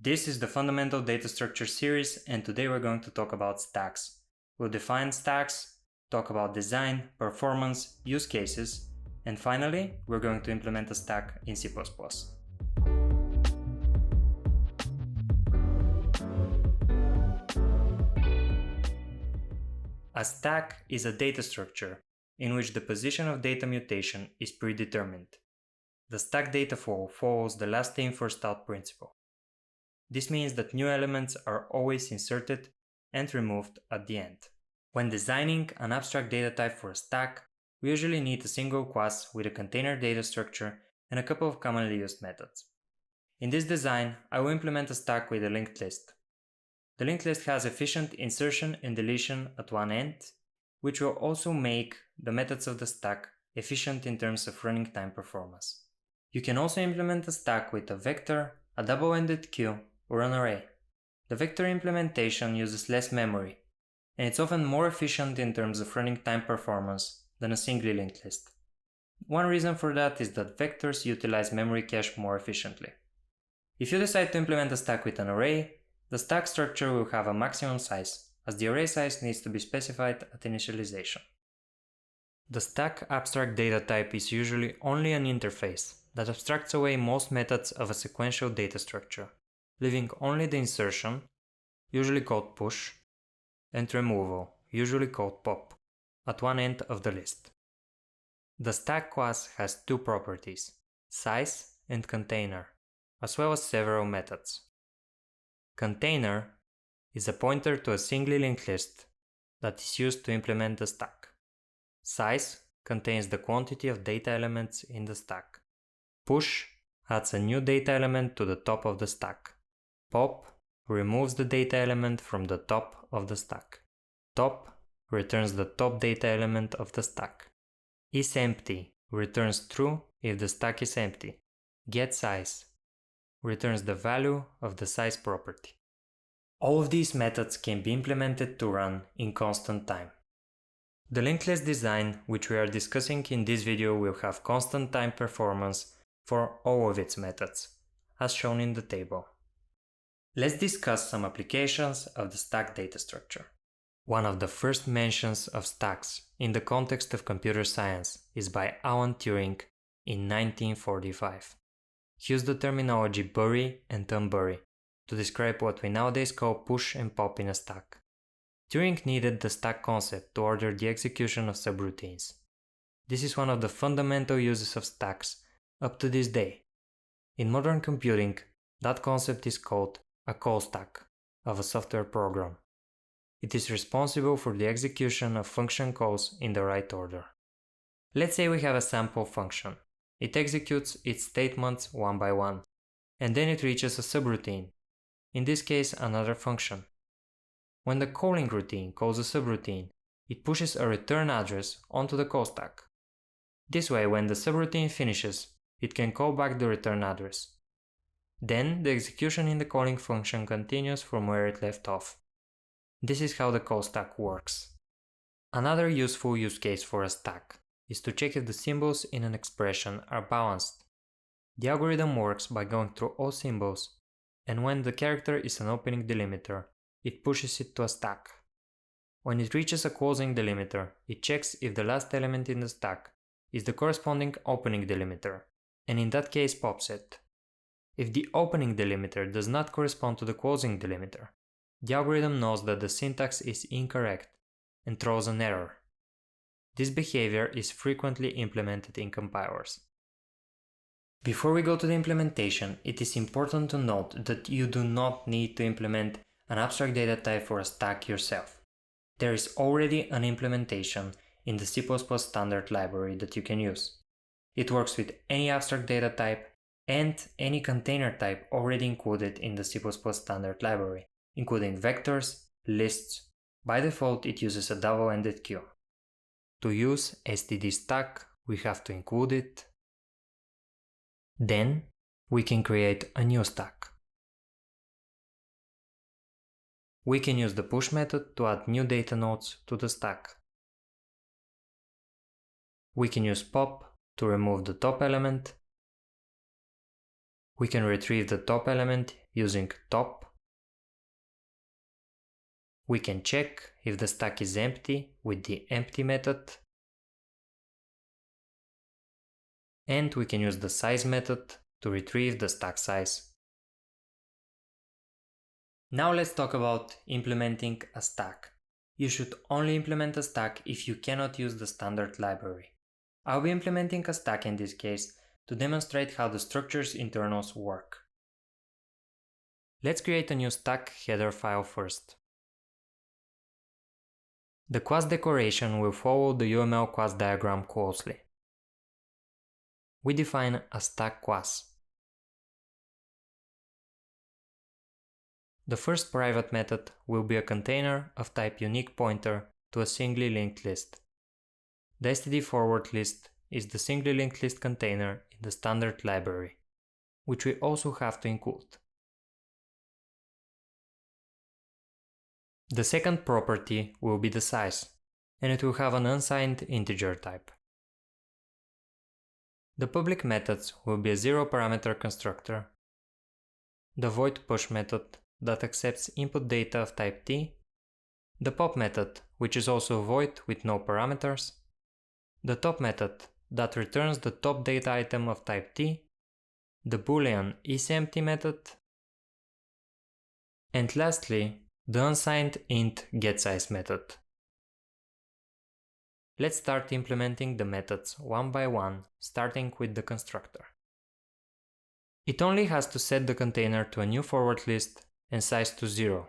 This is the Fundamental Data Structure series, and today we're going to talk about stacks. We'll define stacks, talk about design, performance, use cases, and finally, we're going to implement a stack in C++. A stack is a data structure in which the position of data mutation is predetermined. The stack data flow follows the last in first out principle. This means that new elements are always inserted and removed at the end. When designing an abstract data type for a stack, we usually need a single class with a container data structure and a couple of commonly used methods. In this design, I will implement a stack with a linked list. The linked list has efficient insertion and deletion at one end, which will also make the methods of the stack efficient in terms of running time performance. You can also implement a stack with a vector, a double-ended queue, or an array. The vector implementation uses less memory, and it's often more efficient in terms of running time performance than a singly linked list. One reason for that is that vectors utilize memory cache more efficiently. If you decide to implement a stack with an array, the stack structure will have a maximum size, as the array size needs to be specified at initialization. The stack abstract data type is usually only an interface that abstracts away most methods of a sequential data structure, leaving only the insertion, usually called push, and removal, usually called pop, at one end of the list. The stack class has two properties, size and container, as well as several methods. Container is a pointer to a singly linked list that is used to implement the stack. Size contains the quantity of data elements in the stack. Push adds a new data element to the top of the stack. Pop removes the data element from the top of the stack. Top returns the top data element of the stack. IsEmpty returns true if the stack is empty. GetSize returns the value of the size property. All of these methods can be implemented to run in constant time. The linked list design, which we are discussing in this video, will have constant time performance for all of its methods, as shown in the table. Let's discuss some applications of the stack data structure. One of the first mentions of stacks in the context of computer science is by Alan Turing in 1945. He used the terminology bury and unbury to describe what we nowadays call push and pop in a stack. Turing needed the stack concept to order the execution of subroutines. This is one of the fundamental uses of stacks up to this day. In modern computing, that concept is called a call stack of a software program. It is responsible for the execution of function calls in the right order. Let's say we have a sample function. It executes its statements one by one, and then it reaches a subroutine, in this case another function. When the calling routine calls a subroutine, it pushes a return address onto the call stack. This way, when the subroutine finishes, it can call back the return address. Then the execution in the calling function continues from where it left off. This is how the call stack works. Another useful use case for a stack is to check if the symbols in an expression are balanced. The algorithm works by going through all symbols, and when the character is an opening delimiter, it pushes it to a stack. When it reaches a closing delimiter, it checks if the last element in the stack is the corresponding opening delimiter, and in that case pops it. If the opening delimiter does not correspond to the closing delimiter, the algorithm knows that the syntax is incorrect and throws an error. This behavior is frequently implemented in compilers. Before we go to the implementation, it is important to note that you do not need to implement an abstract data type for a stack yourself. There is already an implementation in the C++ standard library that you can use. It works with any abstract data type and any container type already included in the C++ standard library, including vectors, lists. By default, it uses a double-ended queue. To use stdstack, we have to include it. Then, we can create a new stack. We can use the push method to add new data nodes to the stack. We can use pop to remove the top element. We can retrieve the top element using top. We can check if the stack is empty with the empty method. And we can use the size method to retrieve the stack size. Now let's talk about implementing a stack. You should only implement a stack if you cannot use the standard library. I'll be implementing a stack in this case to demonstrate how the structure's internals work. Let's create a new stack header file first. The class decoration will follow the UML class diagram closely. We define a stack class. The first private method will be a container of type unique pointer to a singly linked list. The std forward list is the singly linked list container in the standard library, which we also have to include. The second property will be the size, and it will have an unsigned integer type. The public methods will be a zero-parameter constructor, the void push method that accepts input data of type t, the pop method, which is also void with no parameters, the top method that returns the top data item of type t, the boolean isEmpty method, and lastly, the unsigned int getSize method. Let's start implementing the methods one by one, starting with the constructor. It only has to set the container to a new forward list and size to 0.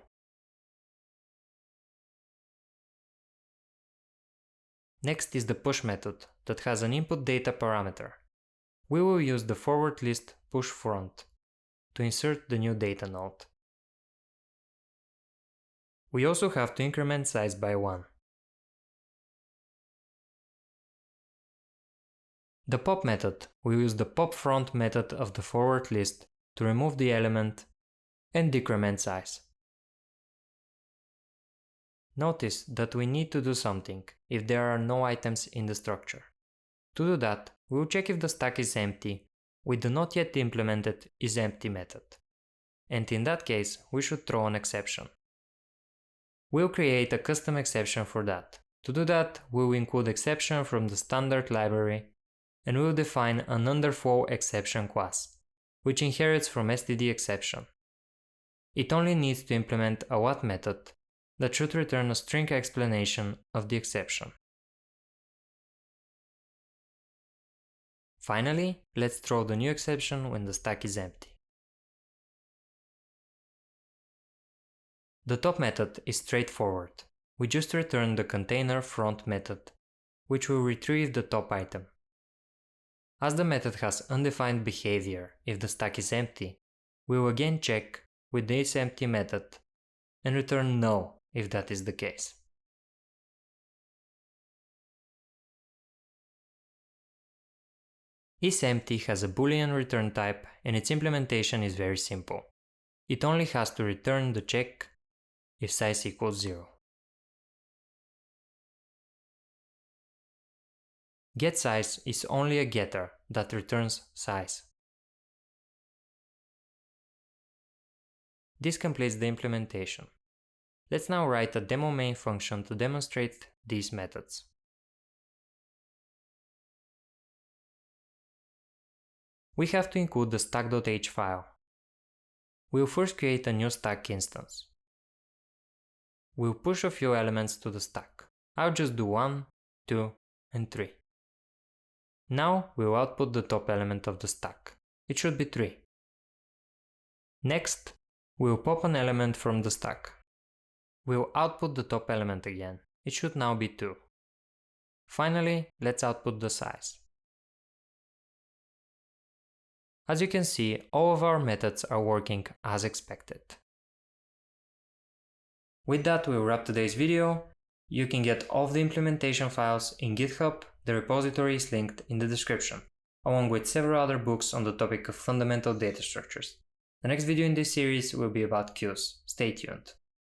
Next is the push method that has an input data parameter. We will use the forward list push front to insert the new data node. We also have to increment size by 1. The pop method will use the pop front method of the forward list to remove the element and decrement size. Notice that we need to do something if there are no items in the structure. To do that, we will check if the stack is empty with the not yet implemented isEmpty method. And in that case, we should throw an exception. We'll create a custom exception for that. To do that, we will include exception from the standard library, and we will define an underflow exception class, which inherits from std exception. It only needs to implement a what method that should return a string explanation of the exception. Finally, let's throw the new exception when the stack is empty. The top method is straightforward. We just return the container front method, which will retrieve the top item. As the method has undefined behavior if the stack is empty, we will again check with the isEmpty method and return null if that is the case. isEmpty has a boolean return type and its implementation is very simple. It only has to return the check if size equals 0. GetSize is only a getter that returns size. This completes the implementation. Let's now write a demo main function to demonstrate these methods. We have to include the stack.h file. We'll first create a new stack instance. We'll push a few elements to the stack. I'll just do 1, 2, and 3. Now we'll output the top element of the stack. It should be 3. Next, we'll pop an element from the stack. We'll output the top element again. It should now be 2. Finally, let's output the size. As you can see, all of our methods are working as expected. With that, we'll wrap today's video. You can get all of the implementation files in GitHub. The repository is linked in the description, along with several other books on the topic of fundamental data structures. The next video in this series will be about queues. Stay tuned.